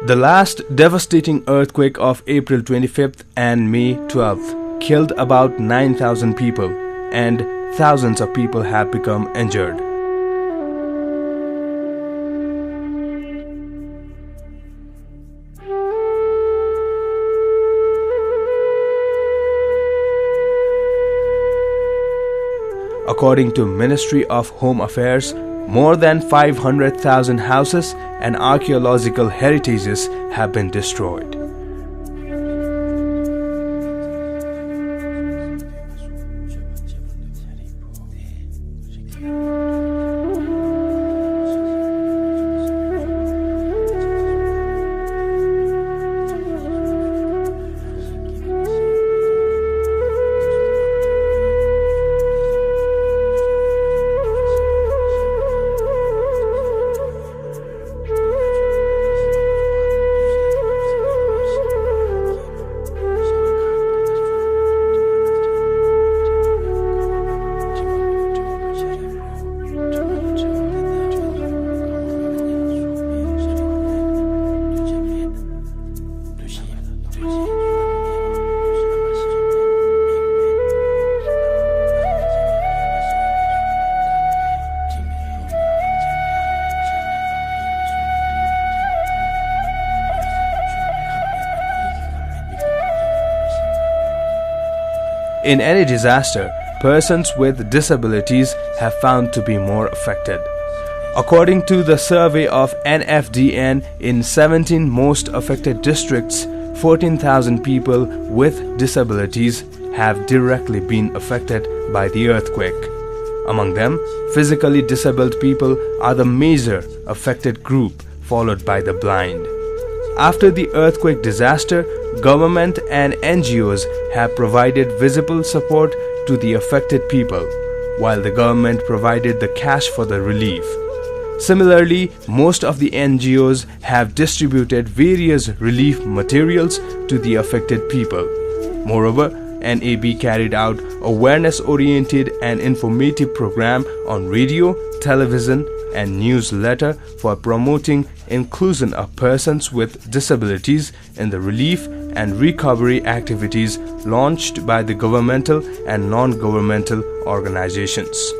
The last devastating earthquake of April 25th and May 12th killed about 9,000 people, and thousands of people have become injured. According to Ministry of Home Affairs, more than 500,000 houses and archaeological heritages have been destroyed. In any disaster, persons with disabilities have found to be more affected. According to the survey of NFDN, in 17 most affected districts, 14,000 people with disabilities have directly been affected by the earthquake. Among them, physically disabled people are the major affected group, followed by the blind. After the earthquake disaster, government and NGOs have provided visible support to the affected people, while the government provided the cash for the relief. Similarly, most of the NGOs have distributed various relief materials to the affected people. Moreover, NAB carried out awareness-oriented and informative program on radio, television, and newsletter for promoting inclusion of persons with disabilities in the relief and recovery activities launched by the governmental and non-governmental organizations.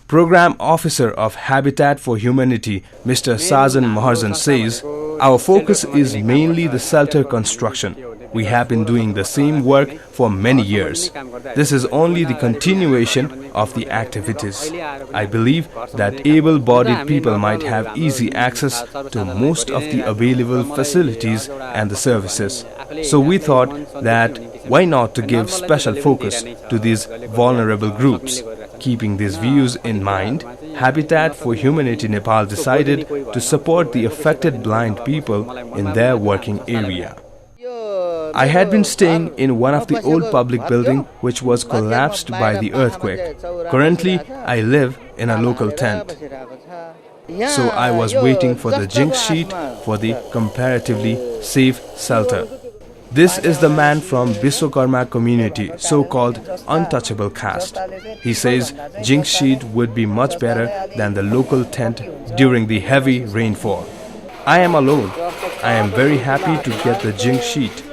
Program Officer of Habitat for Humanity, Mr. Sajan Mahajan says, "Our focus is mainly the shelter construction. We have been doing the same work for many years. This is only the continuation of the activities. I believe that able-bodied people might have easy access to most of the available facilities and the services. So we thought that why not to give special focus to these vulnerable groups. Keeping these views in mind, Habitat for Humanity Nepal decided to support the affected blind people in their working area. I had been staying in one of the old public building which was collapsed by the earthquake. Currently, I live in a local tent. So I was waiting for the zinc sheet for the comparatively safe shelter." This is the man from Biswakarma community, so-called untouchable caste. He says zinc sheet would be much better than the local tent during the heavy rainfall. "I am alone. I am very happy to get the zinc sheet.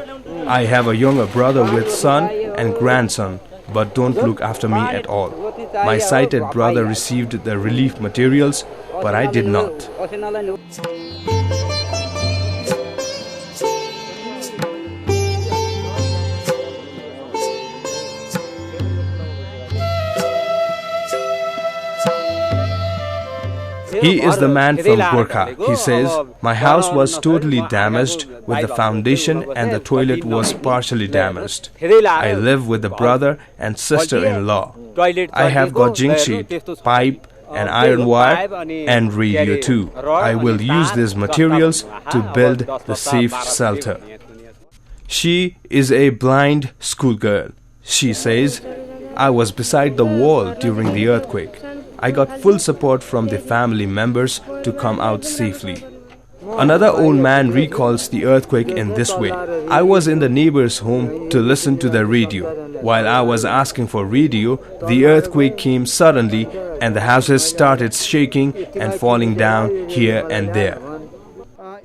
I have a younger brother with son and grandson, but don't look after me at all. My sighted brother received the relief materials, but I did not." He is the man from Gorkha. He says, "My house was totally damaged with the foundation and the toilet was partially damaged. I live with a brother and sister-in-law. I have got zinc sheet, pipe, and iron wire and radio too. I will use these materials to build the safe shelter." She is a blind schoolgirl. She says, "I was beside the wall during the earthquake. I got full support from the family members to come out safely." Another old man recalls the earthquake in this way. "I was in the neighbor's home to listen to the radio. While I was asking for radio, the earthquake came suddenly and the houses started shaking and falling down here and there.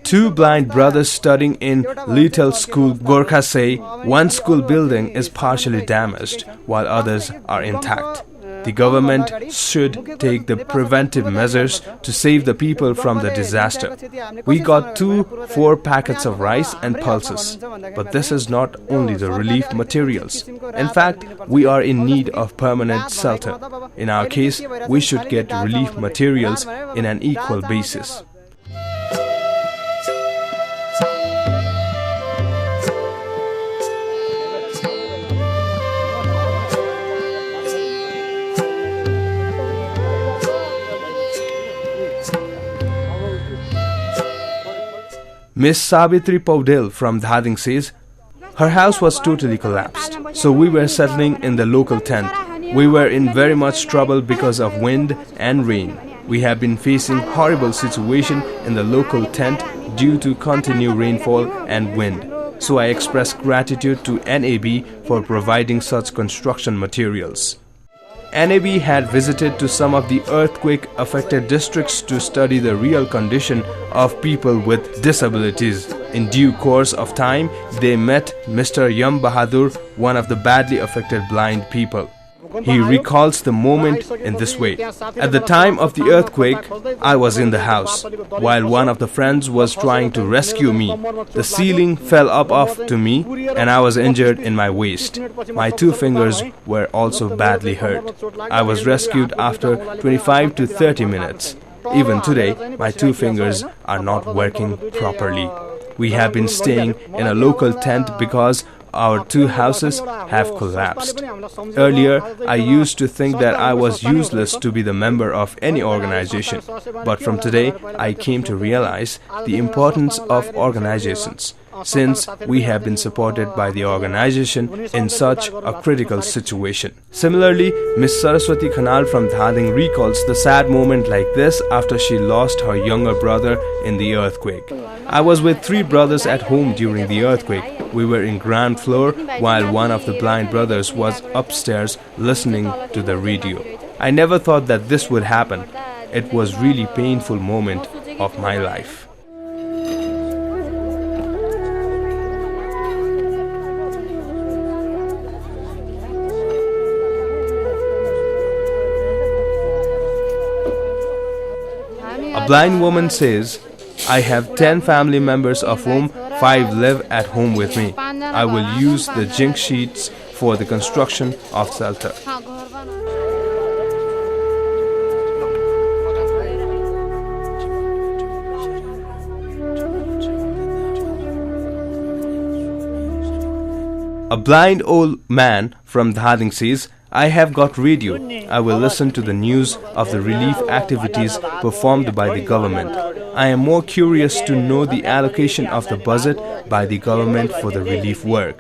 Two blind brothers studying in Little School Gorkha say one school building is partially damaged while others are intact. The government should take the preventive measures to save the people from the disaster. We got 4 packets of rice and pulses, but this is not only the relief materials. In fact, we are in need of permanent shelter. In our case, we should get relief materials in an equal basis. Miss Savitri Paudel from Dhading says, her house was totally collapsed, so we were settling in the local tent. We were in very much trouble because of wind and rain. We have been facing horrible situation in the local tent due to continued rainfall and wind. So I express gratitude to NAB for providing such construction materials. NAB had visited to some of the earthquake-affected districts to study the real condition of people with disabilities. In due course of time, they met Mr. Yam Bahadur, one of the badly affected blind people. He recalls the moment in this way. At the time of the earthquake, I was in the house, while one of the friends was trying to rescue me. The ceiling fell up off to me and I was injured in my waist. My 2 fingers were also badly hurt. I was rescued after 25 to 30 minutes. Even today, my 2 fingers are not working properly. We have been staying in a local tent because our 2 houses have collapsed. Earlier, I used to think that I was useless to be the member of any organization. But from today, I came to realize the importance of organizations, since we have been supported by the organization in such a critical situation. Similarly, Miss Saraswati Khanal from Dhading recalls the sad moment like this after she lost her younger brother in the earthquake. I was with 3 brothers at home during the earthquake. We were in ground floor while one of the blind brothers was upstairs listening to the radio. I never thought that this would happen. It was really painful moment of my life. A blind woman says, I have 10 family members of whom 5 live at home with me. I will use the zinc sheets for the construction of shelter. A blind old man from Dhading says, I have got radio. I will listen to the news of the relief activities performed by the government. I am more curious to know the allocation of the budget by the government for the relief work.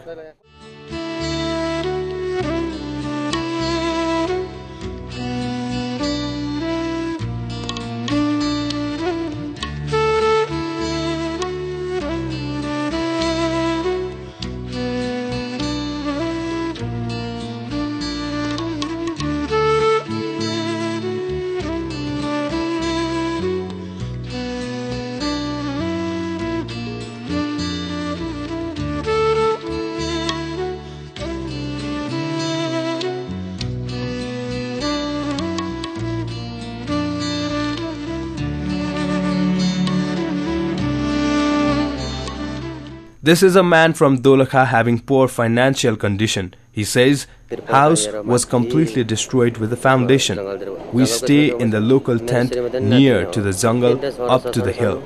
This is a man from Dolakha having poor financial condition. He says, house was completely destroyed with the foundation. We stay in the local tent near to the jungle up to the hill.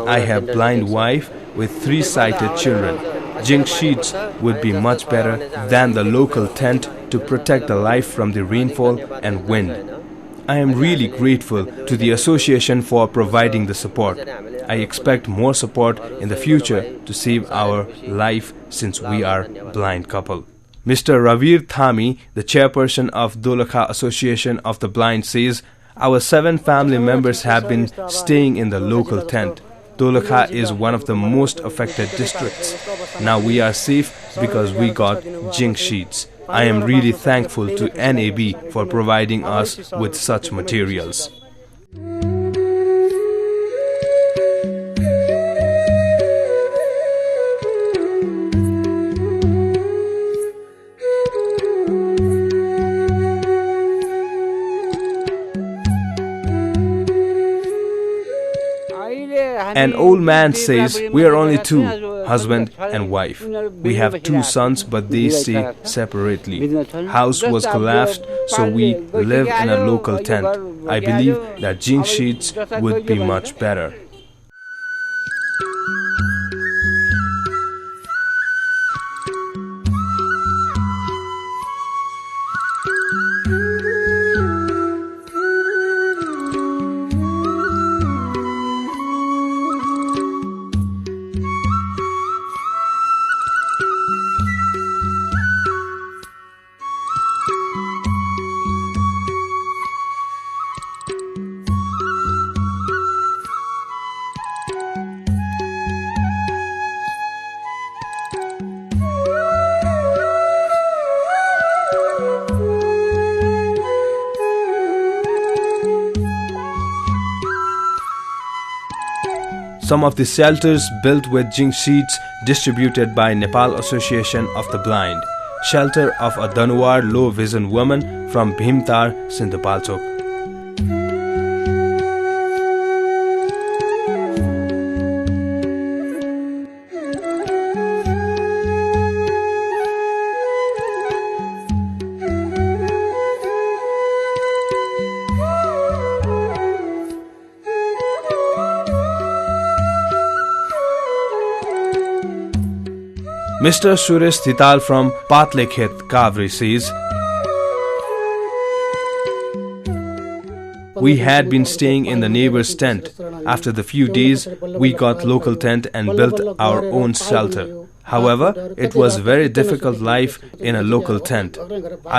I have blind wife with 3 sighted children. Zinc sheets would be much better than the local tent to protect the life from the rainfall and wind. I am really grateful to the association for providing the support. I expect more support in the future to save our life since we are blind couple. Mr. Ravir Thami, the chairperson of Dolakha Association of the Blind, says, our 7 family members have been staying in the local tent. Dolakha is one of the most affected districts. Now we are safe because we got zinc sheets. I am really thankful to NAB for providing us with such materials. An old man says, "We are only two, husband and wife. We have 2 sons, but they stay separately. House was collapsed, so we live in a local tent. I believe that zinc sheets would be much better." Some of the shelters built with zinc sheets distributed by Nepal Association of the Blind. Shelter of a Danuar low vision woman from Bhimtar, Sindhapalchok. Mr. Suresh Thital from Patlekhet, Kavri says, "We had been staying in the neighbor's tent. After the few days, we got local tent and built our own shelter. However, it was very difficult life in a local tent.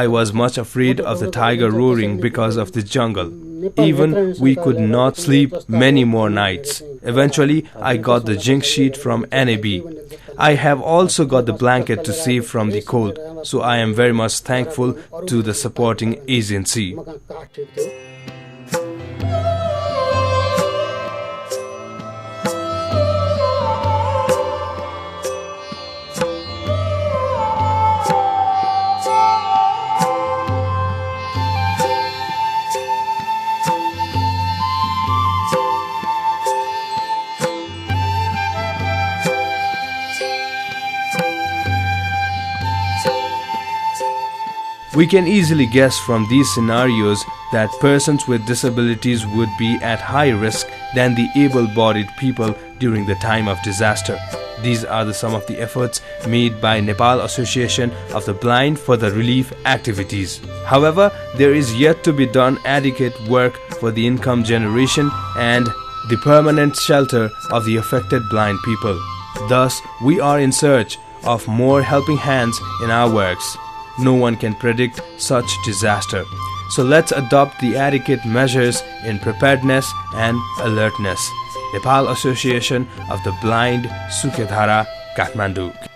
I was much afraid of the tiger roaring because of the jungle. Even we could not sleep many more nights. Eventually, I got the zinc sheet from NAB. I have also got the blanket to save from the cold, so I am very much thankful to the supporting agency." We can easily guess from these scenarios that persons with disabilities would be at higher risk than the able-bodied people during the time of disaster. These are some of the efforts made by Nepal Association of the Blind for the relief activities. However, there is yet to be done adequate work for the income generation and the permanent shelter of the affected blind people. Thus, we are in search of more helping hands in our works. No one can predict such disaster. So let's adopt the adequate measures in preparedness and alertness. Nepal Association of the Blind, Sukhedhara, Kathmandu.